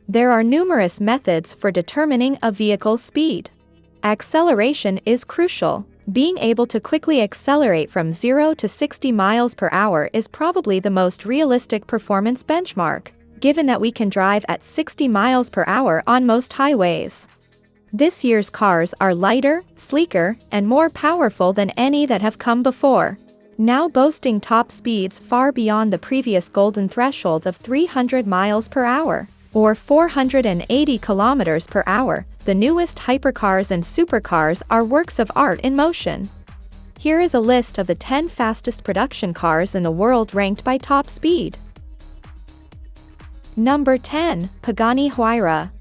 There are numerous methods for determining a vehicle's speed. Acceleration is crucial. Being able to quickly accelerate from 0 to 60 miles per hour is probably the most realistic performance benchmark, given that we can drive at 60 miles per hour on most highways. This year's cars are lighter, sleeker, and more powerful than any that have come before, now boasting top speeds far beyond the previous golden threshold of 300 miles per hour, or 480 kilometers per hour. The newest hypercars and supercars are works of art in motion. Here is a list of the 10 fastest production cars in the world ranked by top speed. Number 10. Pagani Huayra.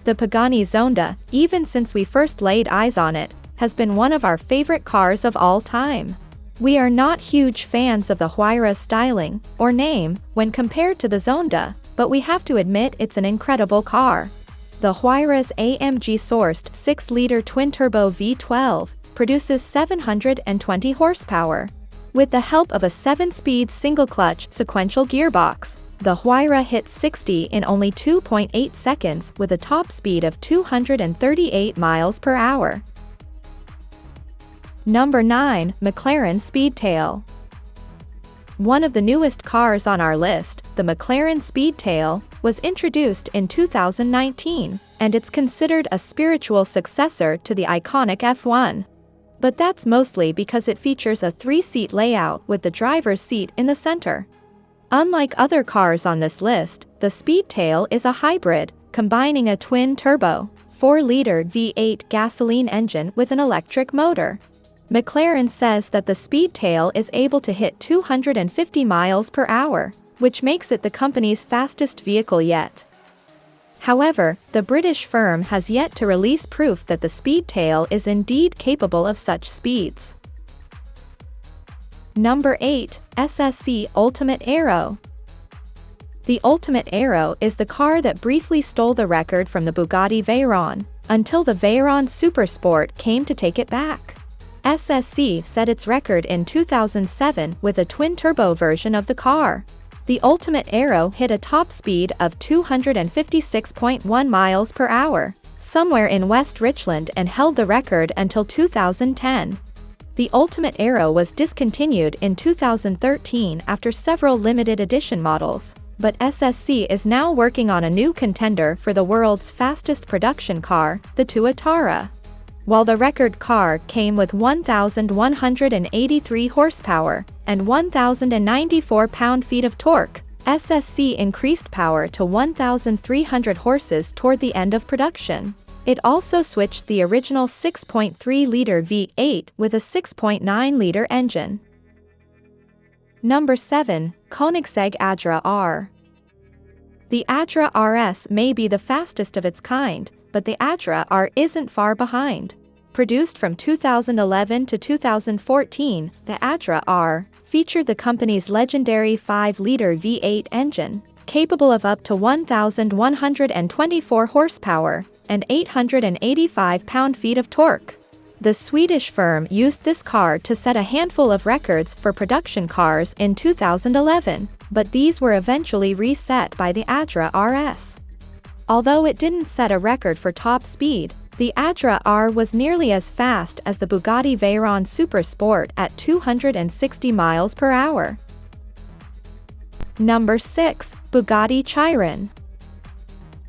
The Pagani Zonda, even since we first laid eyes on it, has been one of our favorite cars of all time. We are not huge fans of the Huayra's styling or name when compared to the Zonda, but we have to admit it's an incredible car. The Huayra's AMG-sourced 6-liter twin-turbo V12 produces 720 horsepower. With the help of a 7-speed single-clutch sequential gearbox, the Huayra hits 60 in only 2.8 seconds with a top speed of 238 miles per hour. Number 9. McLaren Speedtail. One of the newest cars on our list, the McLaren Speedtail, was introduced in 2019, and it's considered a spiritual successor to the iconic F1. But that's mostly because it features a 3-seat layout with the driver's seat in the center. Unlike other cars on this list, the Speedtail is a hybrid, combining a twin-turbo, 4-liter V8 gasoline engine with an electric motor. McLaren says that the Speedtail is able to hit 250 miles per hour, which makes it the company's fastest vehicle yet. However, the British firm has yet to release proof that the Speedtail is indeed capable of such speeds. Number 8. SSC Ultimate Aero. The Ultimate Aero is the car that briefly stole the record from the Bugatti Veyron, until the Veyron Supersport came to take it back. SSC set its record in 2007 with a twin-turbo version of the car. The Ultimate Aero hit a top speed of 256.1 miles per hour, somewhere in West Richland, and held the record until 2010. The Ultimate Aero was discontinued in 2013 after several limited edition models, but SSC is now working on a new contender for the world's fastest production car, the Tuatara. While the record car came with 1,183 horsepower and 1,094 pound-feet of torque, SSC increased power to 1,300 horses toward the end of production. It also switched the original 6.3-liter V8 with a 6.9-liter engine. Number 7. Koenigsegg Adra R. The Adra RS may be the fastest of its kind, but the Adra R isn't far behind. Produced from 2011 to 2014, the Adra R featured the company's legendary 5-liter V8 engine, capable of up to 1,124 horsepower and 885 pound-feet of torque. The Swedish firm used this car to set a handful of records for production cars in 2011, but these were eventually reset by the Adra RS. Although it didn't set a record for top speed, the Adra R was nearly as fast as the Bugatti Veyron Supersport at 260 miles per hour. Number 6. Bugatti Chiron.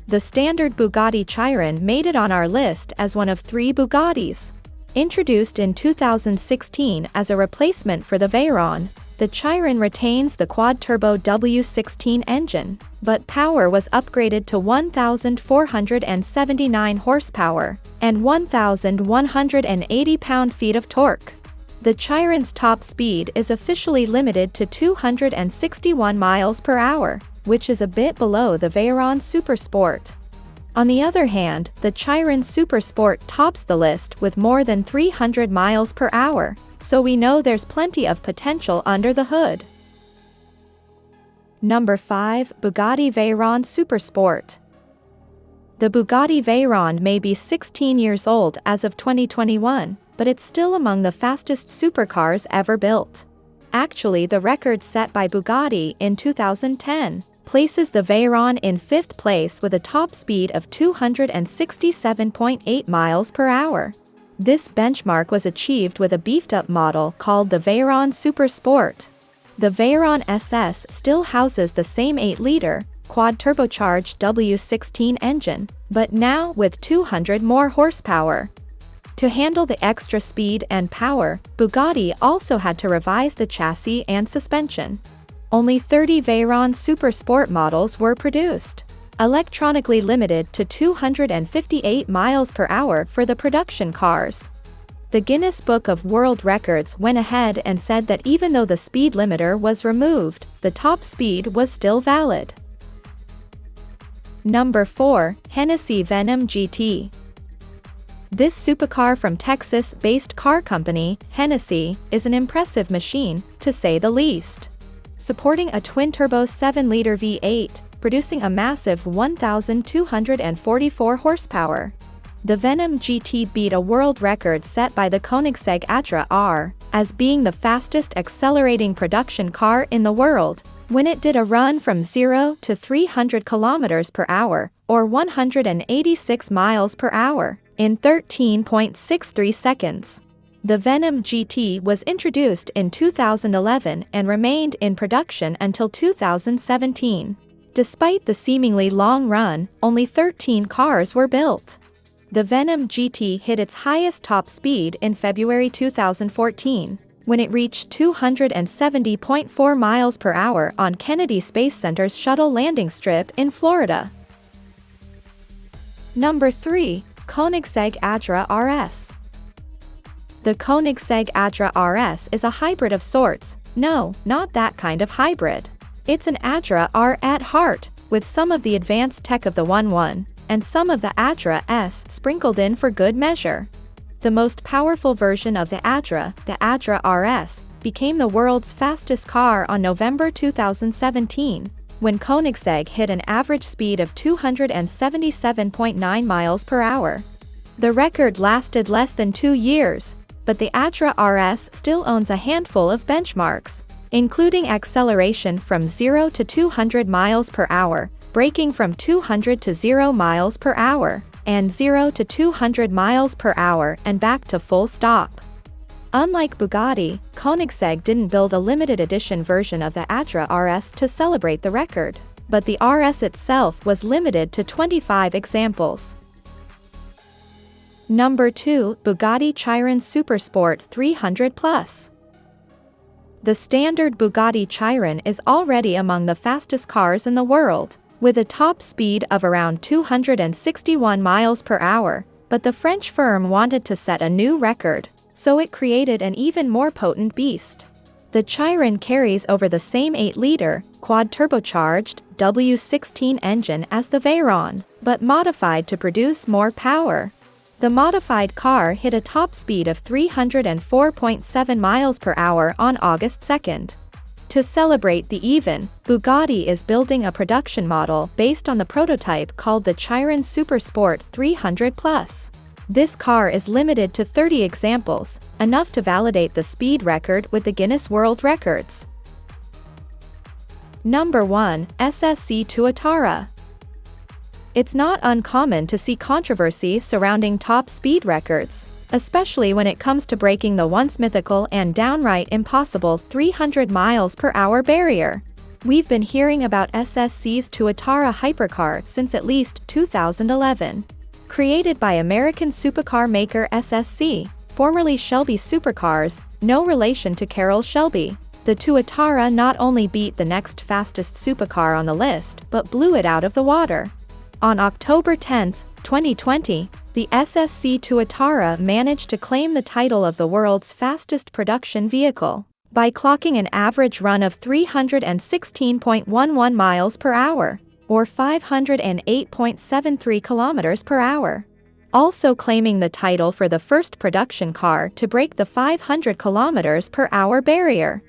The standard Bugatti Chiron made it on our list as one of 3 Bugattis. Introduced in 2016 as a replacement for the Veyron, the Chiron retains the quad-turbo W16 engine, but power was upgraded to 1,479 horsepower and 1,180 pound-feet of torque. The Chiron's top speed is officially limited to 261 miles per hour, which is a bit below the Veyron Supersport. On the other hand, the Chiron Supersport tops the list with more than 300 miles per hour, so we know there's plenty of potential under the hood. Number 5. Bugatti Veyron Supersport. The Bugatti Veyron may be 16 years old as of 2021, but it's still among the fastest supercars ever built. Actually, the record set by Bugatti in 2010 places the Veyron in 5th place with a top speed of 267.8 miles per hour. This benchmark was achieved with a beefed-up model called the Veyron Super Sport. The Veyron SS still houses the same 8-liter, quad-turbocharged W16 engine, but now with 200 more horsepower. To handle the extra speed and power, Bugatti also had to revise the chassis and suspension. Only 30 Veyron Super Sport models were produced, electronically limited to 258 miles per hour for the production cars. The Guinness Book of World Records went ahead and said that even though the speed limiter was removed, the top speed was still valid. Number 4. Hennessy Venom GT. This supercar from Texas-based car company, Hennessy, is an impressive machine, to say the least. Supporting a twin-turbo 7-liter V8, producing a massive 1,244 horsepower. The Venom GT beat a world record set by the Koenigsegg Adra R, as being the fastest accelerating production car in the world, when it did a run from 0 to 300 kilometers per hour, or 186 miles per hour, in 13.63 seconds. The Venom GT was introduced in 2011 and remained in production until 2017. Despite the seemingly long run, only 13 cars were built. The Venom GT hit its highest top speed in February 2014, when it reached 270.4 miles per hour on Kennedy Space Center's shuttle landing strip in Florida. Number 3. Koenigsegg Adra RS. The Koenigsegg Adra RS is a hybrid of sorts. No, not that kind of hybrid. It's an Adra R at heart, with some of the advanced tech of the 1.1, and some of the Adra S sprinkled in for good measure. The most powerful version of the Adra RS, became the world's fastest car on November 2017, when Koenigsegg hit an average speed of 277.9 miles per hour. The record lasted less than 2 years, but the Adra RS still owns a handful of benchmarks, including acceleration from 0 to 200 miles per hour, braking from 200 to 0 miles per hour, and 0 to 200 miles per hour and back to full stop. Unlike Bugatti, Koenigsegg didn't build a limited edition version of the Adra RS to celebrate the record, but the RS itself was limited to 25 examples. Number 2. Bugatti Chiron Supersport 300+. The standard Bugatti Chiron is already among the fastest cars in the world, with a top speed of around 261 miles per hour, but the French firm wanted to set a new record, so it created an even more potent beast. The Chiron carries over the same 8-liter, quad-turbocharged, W16 engine as the Veyron, but modified to produce more power. The modified car hit a top speed of 304.7 miles per hour on August 2nd. To celebrate the event, Bugatti is building a production model based on the prototype called the Chiron Supersport 300+. This car is limited to 30 examples, enough to validate the speed record with the Guinness World Records. Number 1. SSC Tuatara. It's not uncommon to see controversy surrounding top speed records, especially when it comes to breaking the once mythical and downright impossible 300 miles per hour barrier. We've been hearing about SSC's Tuatara hypercar since at least 2011. Created by American supercar maker SSC, formerly Shelby Supercars, no relation to Carroll Shelby, the Tuatara not only beat the next fastest supercar on the list but blew it out of the water. On October 10, 2020, the SSC Tuatara managed to claim the title of the world's fastest production vehicle by clocking an average run of 316.11 miles per hour, or 508.73 kilometers per hour. Also claiming the title for the first production car to break the 500 kilometers per hour barrier.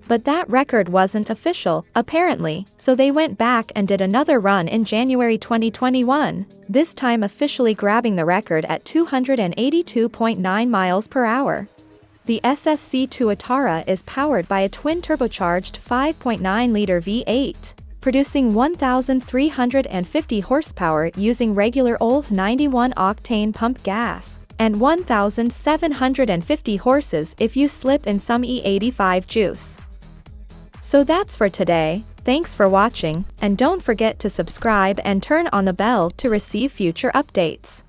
But that record wasn't official, apparently, so they went back and did another run in January 2021, this time officially grabbing the record at 282.9 miles per hour. The SSC Tuatara is powered by a twin-turbocharged 5.9-liter V8. producing 1,350 horsepower using regular Olds 91-octane pump gas, and 1,750 horses if you slip in some E85 juice. So that's for today. Thanks for watching, and don't forget to subscribe and turn on the bell to receive future updates.